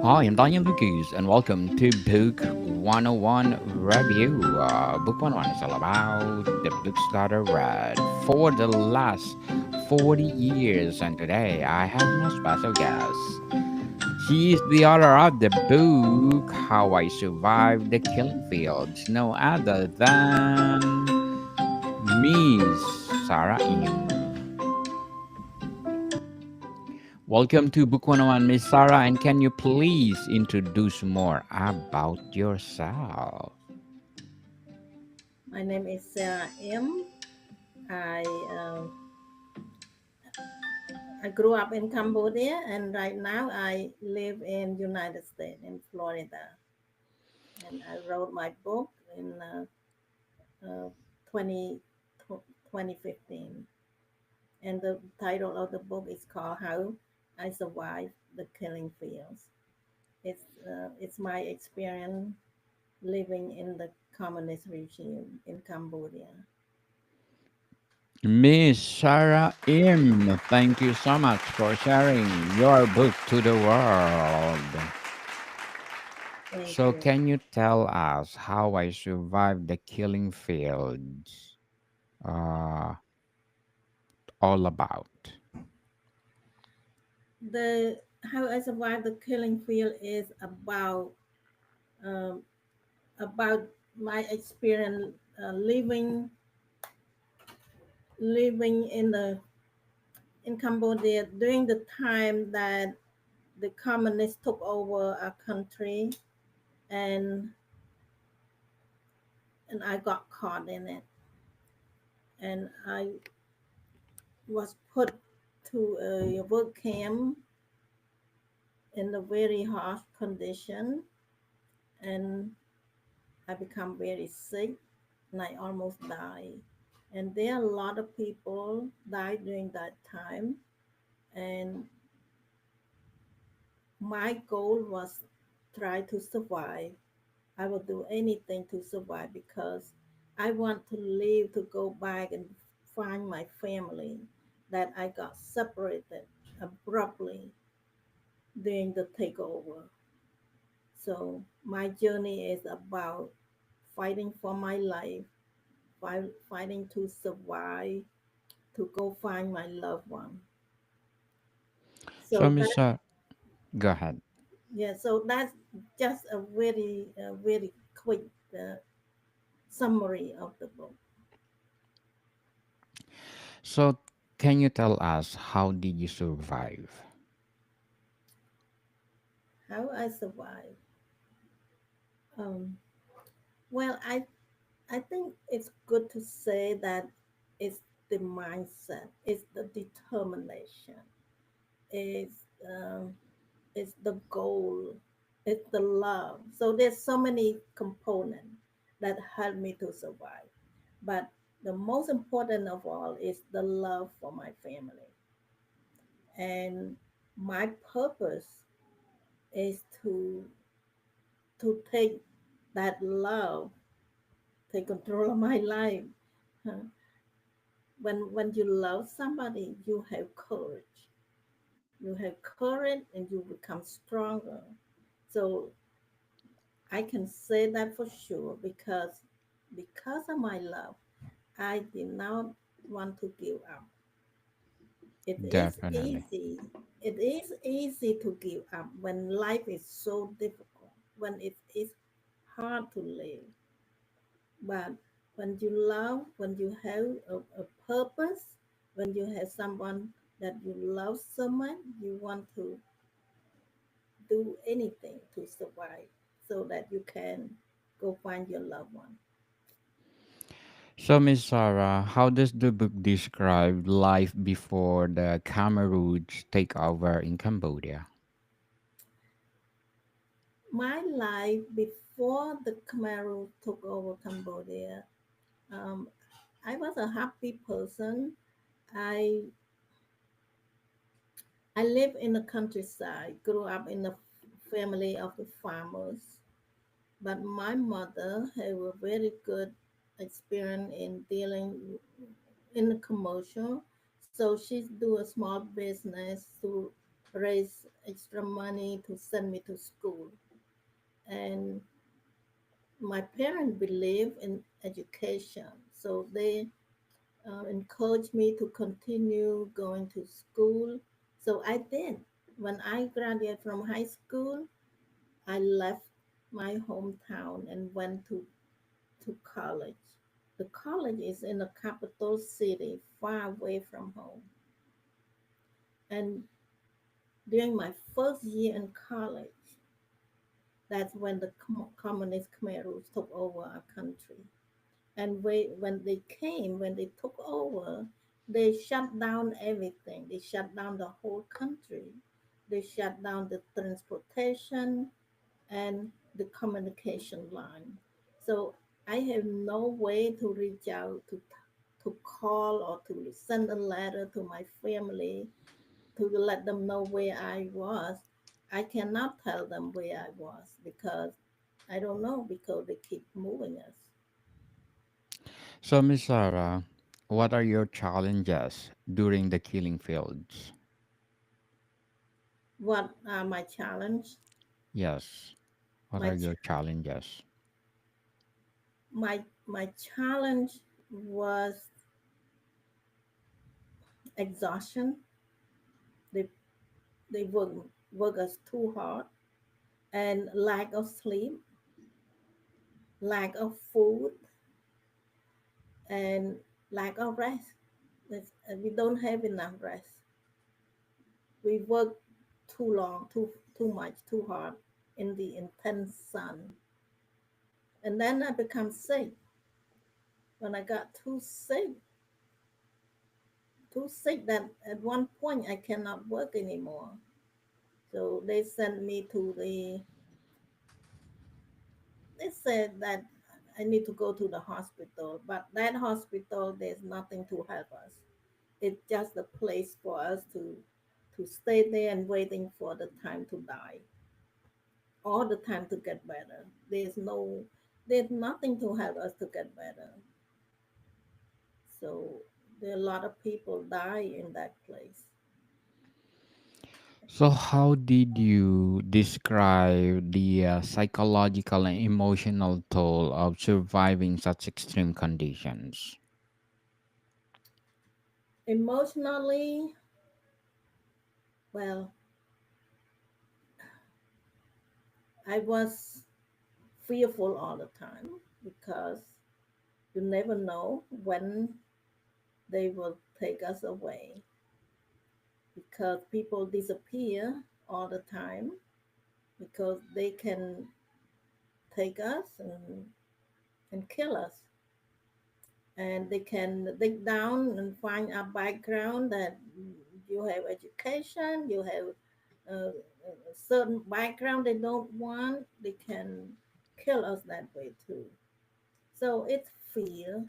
Hi, I'm Daniel Lucas, and welcome to Book 101 Review. Book 101 is all about the books that I read for the last 40 years, and today I have no special guest. She is the author of the book How I Survived the Killing Fields, no other than Miss Sarah Im. Welcome to Book 101, Miss Sarah, and can you please introduce more about yourself? My name is Sarah M. I uh, I grew up in Cambodia, and right now I live in United States in Florida. And I wrote my book in uh, 20, 2015, and the title of the book is called "How I Survived the Killing Fields." It's my experience living in the communist regime in Cambodia. Miss Sarah Im, thank you so much for sharing your book to the world. Thank So, you. can you tell us how I survived the killing fields? Uh, all about. The How I Survived the Killing Field is um, about my experience living in Cambodia during the time that the communists took over our country, and I got caught in it, and I was put to a work camp in a very harsh condition, and I become very sick, and I almost died. And there are a lot of people died during that time, and my goal was try to survive. I will do anything to survive because I want to live to go back and find my family that I got separated abruptly during the takeover. So my journey is about fighting for my life, fighting to survive, to go find my loved one. So, So Miss that Sarah, go ahead. yeah, so that's just a very quick uh, summary of the book. So, can you tell us how did you survive? How I survived. Um, well, I think it's good to say that it's the mindset, it's the determination, it's um, it's the goal, it's the love. So there's so many components that help me to survive. But the most important of all is the love for my family. And my purpose is to take that love, take control of my life. Huh? When you love somebody, you have courage. You have courage and you become stronger. So I can say that for sure because of my love, I did not want to give up. It is Definitely. easy. It is easy to give up when life is so difficult, when it is hard to live. But when you love, when you have a purpose, when you have someone that you love so much, you want to do anything to survive so that you can go find your loved one. So, Miss Sarah, how does the book describe life before the Khmer Rouge takeover in Cambodia? My life before the Khmer took over Cambodia, um, I was a happy person. I I lived in the countryside, grew up in a family of the farmers. But my mother had a very good experience in dealing in the commercial. So she do a small business to raise extra money to send me to school. And my parents believe in education, so they encouraged me to continue going to school. So I did. When I graduated from high school, I left my hometown and went to college. The college is in a capital city, far away from home. And during my first year in college, that's when the communist Khmer Rouge took over our country. And when they took over, they shut down everything. They shut down the whole country. They shut down the transportation and the communication line. So I have no way to reach out to call or to send a letter to my family to let them know where I was. I cannot tell them where I was because I don't know because they keep moving us. So, Miss Sarah, what are your challenges during the killing fields? What are my challenge? Yes. What My are ch- your challenges? my challenge was exhaustion. They they work us too hard and lack of sleep, lack of food, and lack of rest. We don't have enough rest. We work too long, too much, too hard in the intense sun, and then I become sick. When I got too sick that at one point I cannot work anymore. So they sent me to they said that I need to go to the hospital, but that hospital there's nothing to help us. It's just a place for us to stay there and waiting for the time to die, all the time to get better. There's nothing to help us to get better. So there are a lot of people die in that place. So, how did you describe the psychological and emotional toll of surviving such extreme conditions? Emotionally, well, I was fearful all the time because you never know when they will take us away because people disappear all the time because they can take us and kill us, and they can dig down and find our background that you have education, you have a certain background they don't want, they can kill us that way too. So it's fear,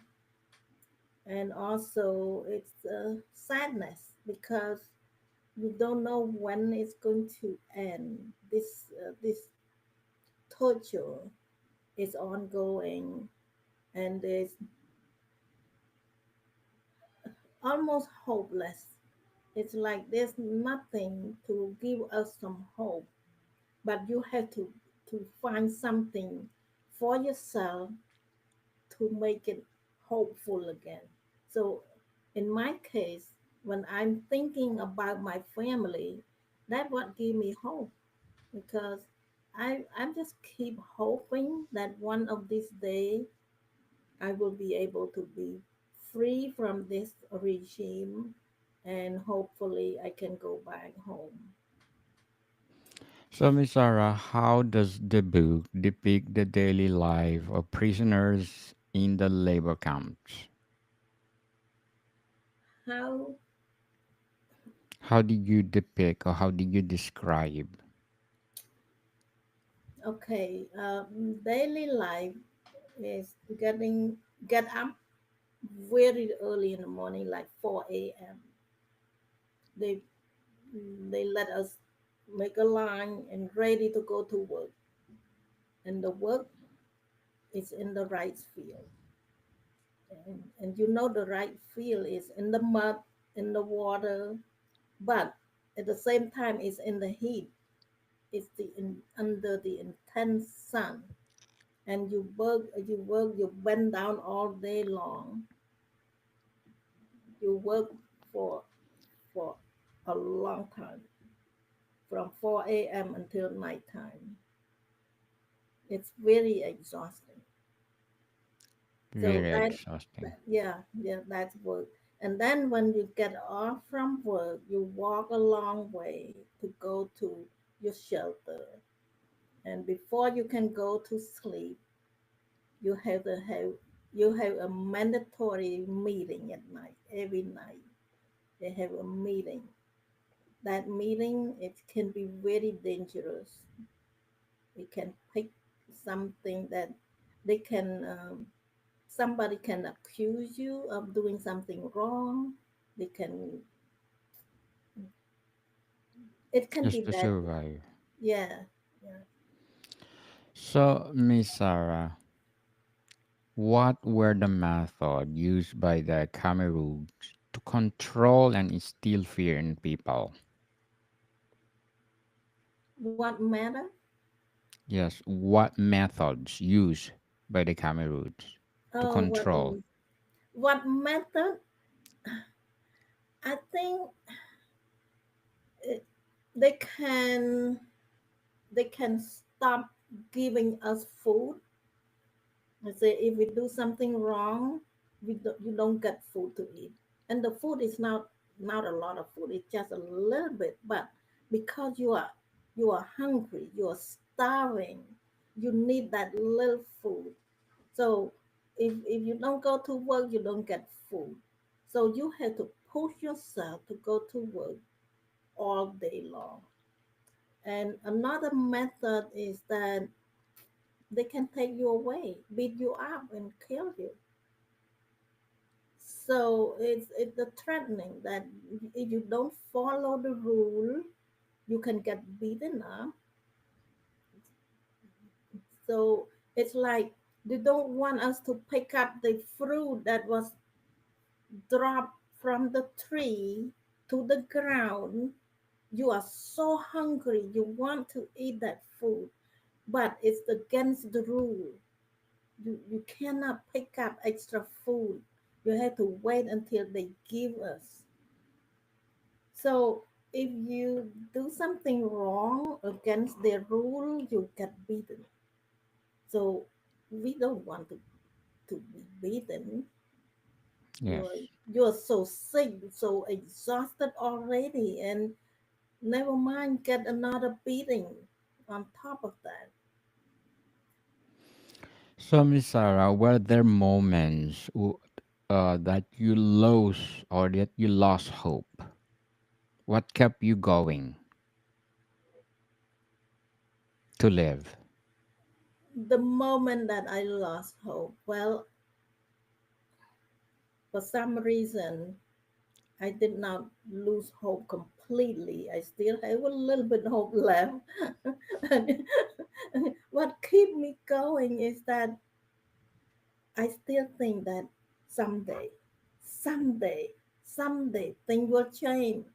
and also it's sadness because we don't know when it's going to end. This torture is ongoing, and it's almost hopeless. It's like there's nothing to give us some hope, but you have to find something for yourself to make it hopeful again. So, in my case, when I'm thinking about my family, that what give me hope because I just keep hoping that one of these days I will be able to be free from this regime and hopefully I can go back home. So, Miss Sarah, how does the book depict the daily life of prisoners in the labor camps? How How did you depict or how did you describe? okay, daily life is get up very early in the morning, like 4 a.m. They they let us make a line and ready to go to work, and the work is in the rice field, and you know the rice field is in the mud, in the water, but at the same time it's in the heat. It's under the intense sun, and you bend down all day long. You work for for a long time, from 4 a.m. until nighttime. It's very exhausting. So Very exhausting. yeah, that's work. And then when you get off from work, you walk a long way to go to your shelter. And before you can go to sleep, you have to have you have a mandatory meeting at night. Every night they have a meeting. That meeting, it can be very dangerous. It can pick something that they can somebody can accuse you of doing something wrong. They can It can be Just to bad. survive. Yeah, yeah. So, Miss Sarah, what were the methods used by the Cameroons to control and instill fear in people? What matter? Yes, what methods used by the Cameroons to Oh, control? what method? I think it, they can they can stop giving us food. I say if we do something wrong, you don't get food to eat, and the food is not a lot of food. It's just a little bit, but because you are hungry, you are starving, you need that little food. So if you don't go to work, you don't get food. So you have to push yourself to go to work all day long. And another method is that they can take you away, beat you up, and kill you. So it's the threatening that if you don't follow the rule, you can get beaten up. So it's like they don't want us to pick up the fruit that was dropped from the tree to the ground. You are so hungry, you want to eat that food, but it's against the rule. You cannot pick up extra food. You have to wait until they give us. So if you do something wrong against their rule, you get beaten. So we don't want to be beaten. Yes. You're so sick, so exhausted already, and never mind get another beating on top of that. So, Miss Sarah, were there moments that you lost hope? What kept you going to live? The moment that I lost hope, well, for some reason, I did not lose hope completely. I still have a little bit hope left. What keep me going is that I still think that someday, someday things will change.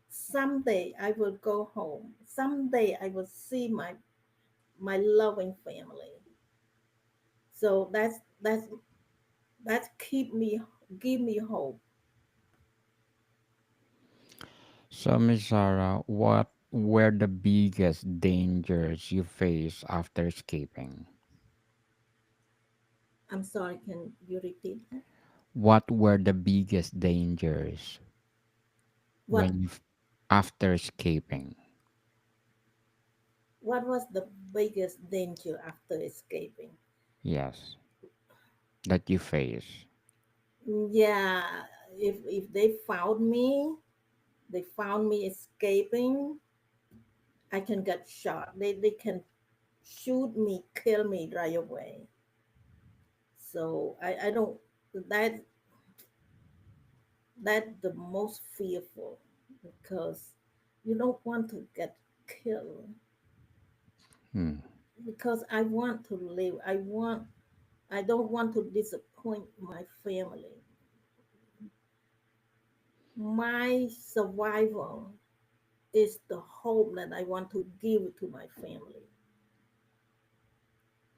Someday I will go home. Someday I will see my loving family. So that's give me hope. So, Miss Sarah, what were the biggest dangers you faced after escaping? I'm sorry, can you repeat that? What were the biggest dangers What when you after escaping? what was the biggest danger after escaping? Yes, that you face. Yeah, if they found me escaping, I can get shot. They can shoot me, kill me right away. So I don't that that the most fearful because you don't want to get killed Hmm. because I want to live. I don't want to disappoint my family. My survival. is the hope that I want to give to my family.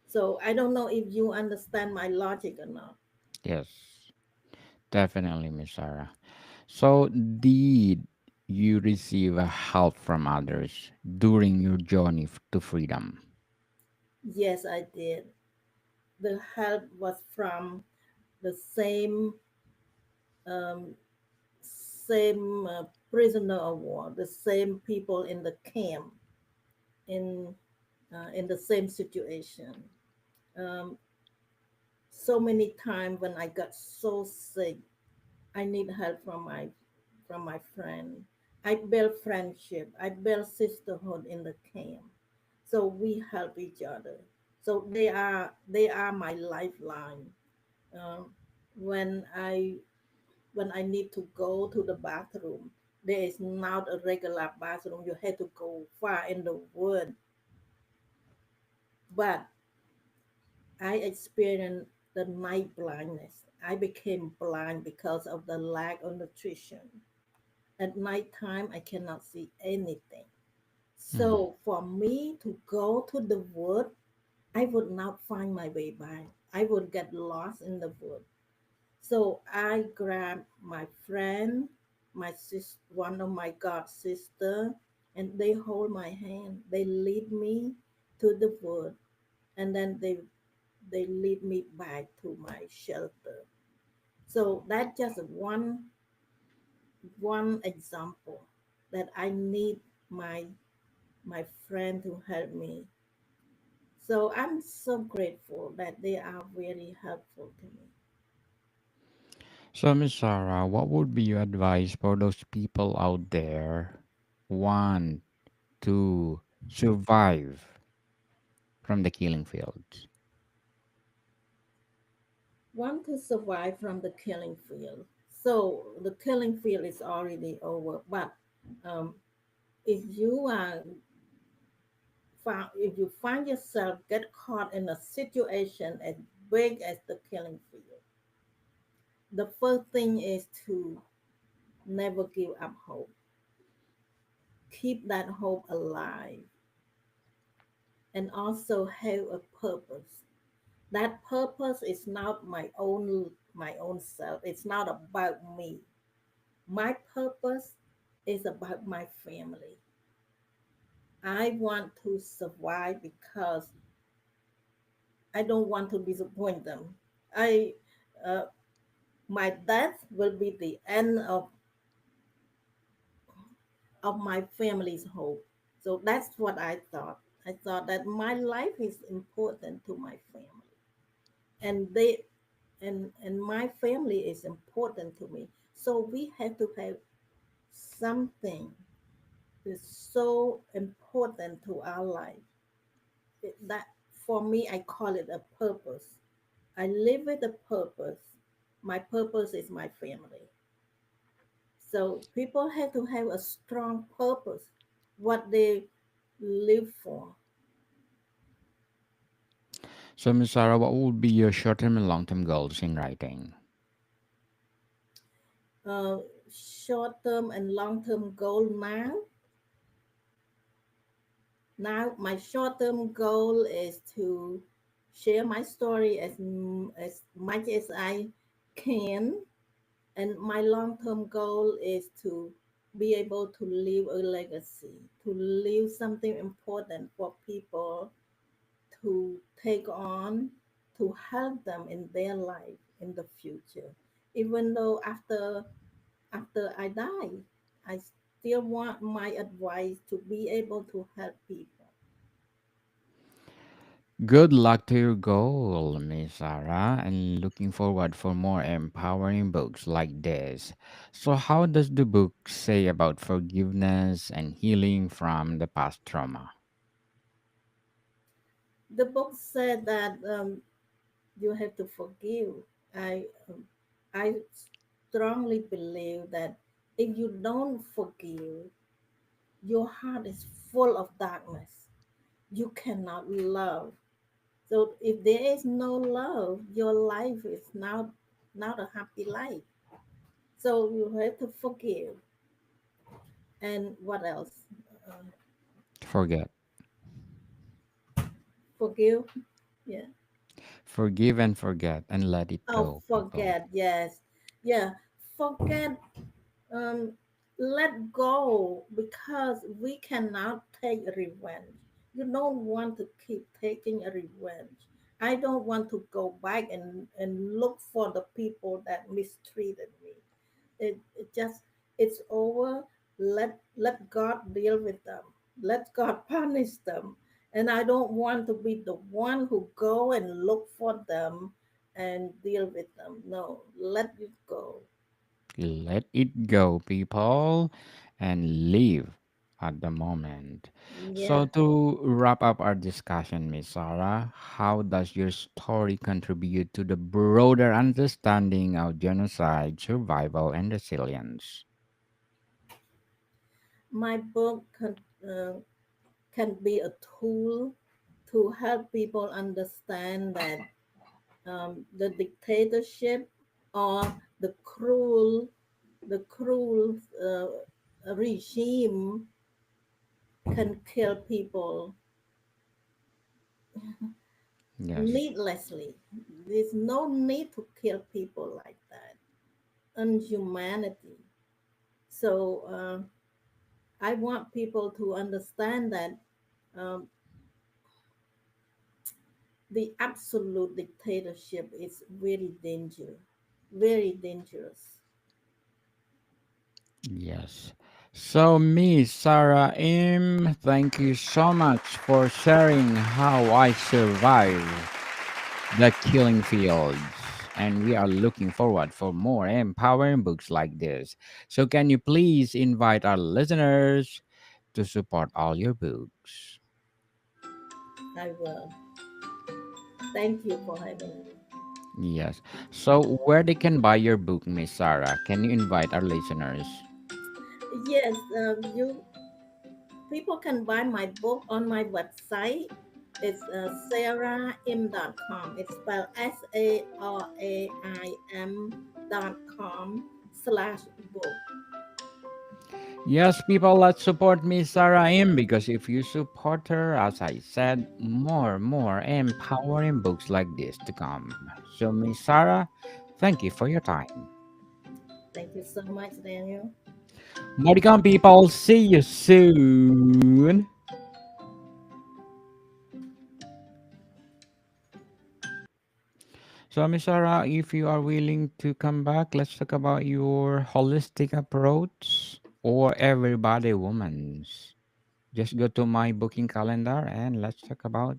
So I don't know if you understand my logic or not. Yes, definitely, Miss Sarah. So, did you receive help from others during your journey to freedom? Yes, I did. The help was from the um, same prisoner of war, the same people in the camp, in in the same situation. Um, so many times when I got so sick, I need help from my friend. I build friendship. I build sisterhood in the camp. So we help each other. So they are my lifeline. Um, when I need to go to the bathroom, there is not a regular bathroom. You have to go far in the wood. But I experienced the night blindness. I became blind because of the lack of nutrition. At night time, I cannot see anything. Mhm. So for me to go to the wood, I would not find my way back. I would get lost in the wood. So I grabbed my friend, one of my god sister, and they hold my hand. They lead me to the wood, and then they lead me back to my shelter. So that's just one example that I need my my friend to help me. So I'm so grateful that they are very helpful to me. So, Miss Sarah, what would be your advice for those people out there want to survive from the killing fields? Want to survive from the killing field. So the killing field is already over, but um, if you are if you find yourself get caught in a situation as big as the killing field, the first thing is to never give up hope. Keep that hope alive and also have a purpose. That purpose is not my own self. It's not about me. My purpose is about my family. I want to survive because I don't want to disappoint them. I uh, my death will be the end of my family's hope. So that's what I thought. I thought that my life is important to my family, and and my family is important to me. So we have to have something that's so important to our life. That for me, I call it a purpose. I live with a purpose. My purpose is my family. So people have to have a strong purpose, what they live for. So, Miss Sarah, what would be your short-term and long-term goals in writing? Uh, Short term and long term goal now. Now my short term goal is to share my story as much as I can, and my long term goal is to be able to leave a legacy, to leave something important for people to take on, to help them in their life in the future. Even though after I die, I still want my advice to be able to help people. Good luck to your goal, Miss Sarah, and looking forward for more empowering books like this. So, how does the book say about forgiveness and healing from the past trauma? The book said that you have to forgive. I um, I strongly believe that if you don't forgive, your heart is full of darkness. You cannot love. So if there is no love, your life is not a happy life. So you have to forgive. And what else? Uh, Forget. Forgive. Yeah. Forgive and forget and let it Oh, go, people. forget. Yes. Yeah. Forget. Um, let go because we cannot take revenge. You don't want to keep taking a revenge. I don't want to go back and look for the people that mistreated me. It just it's over. Let God deal with them. Let God punish them. And I don't want to be the one who go and look for them and deal with them. No, let it go. Let it go, people, and live at the moment. So, Yeah. to wrap up our discussion, Miss Sarah, how does your story contribute to the broader understanding of genocide, survival, and resilience? My book can be a tool to help people understand that the dictatorship or the cruel regime can kill people Yes. needlessly. There's no need to kill people like that. Unhumanity. So I want people to understand that um, the absolute dictatorship is very dangerous. Yes. So, Miss Sarah M, thank you so much for sharing how I survived the killing fields. And we are looking forward for more empowering books like this. So, can you please invite our listeners to support all your books? I will. Thank you for having me. Yes. So, where they can buy your book, Miss Sarah? Can you invite our listeners? Yes, you people can buy my book on my website. It's saraim.com. It's spelled SARAIM.com/book. Yes, people, let's support Miss Sarah M because if you support her, as I said, more empowering books like this to come. So, Miss Sarah, thank you for your time. Thank you so much, Daniel. More to come, people. See you soon. So, Miss Sarah, if you are willing to come back, let's talk about your holistic approach or everybody woman's. Just go to my booking calendar and let's talk about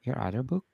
your other books.